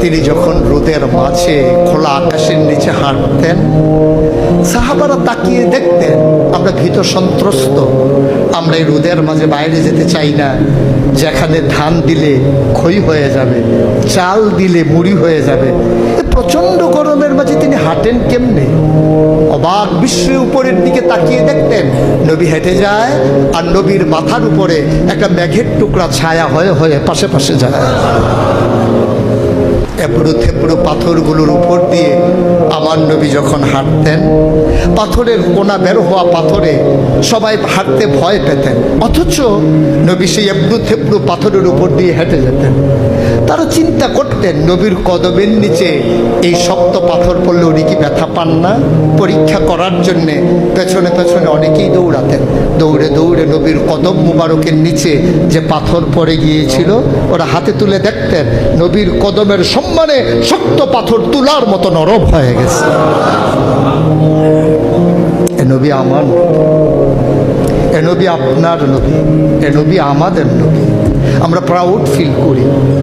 তিনি যখন রোদের মাঝে খোলা আকাশের নিচে হাঁটতেন, সাহাবারা তাকিয়ে দেখতেন আমরা ভীত সন্ত্রস্ত, আমরা এই রোদের মাঝে বাইরে যেতে চাই না, যেখানে ধান দিলে খই হয়ে যাবে, চাল দিলে মুড়ি হয়ে যাবে। প্রচন্ড গরমের মাঝে তিনি হাঁটেন কেমনে? অবাক বিশ্বে উপরের দিকে তাকিয়ে দেখতেন নবী হেঁটে যায়, আর নবীর মাথার উপরে একটা মেঘের টুকরা ছায়া হয়ে হয়ে পাশে পাশে যায়। এবড়ো থেবড়ো পাথরগুলোর উপর দিয়ে আমার নবী যখন হাঁটতেন, পাথরের কোনা বের হওয়া পাথরে সবাই হাঁটতে ভয় পেতেন, অথচ নবী সেই এবড়ো থেবড়ো পাথরের উপর দিয়ে হেঁটে যেতেন। তারা চিন্তা করতেন নবীর কদমের নিচে এই শক্ত পাথর পড়লে উনি কি ব্যথা পান না? পরীক্ষা করার জন্যে পেছনে পেছনে অনেকেই দৌড়াতেন। দৌড়ে দৌড়ে নবীর কদম মুবারকের নিচে যে পাথর পড়ে গিয়েছিল ওরা হাতে তুলে দেখতেন নবীর কদমের সম্মানে শক্ত পাথর তুলার মতো নরম হয়ে গেছে। এ নবী আমার, এ নবী আপনার নবী, এ নবী আমাদের নবী। আমরা প্রাউড ফিল করি।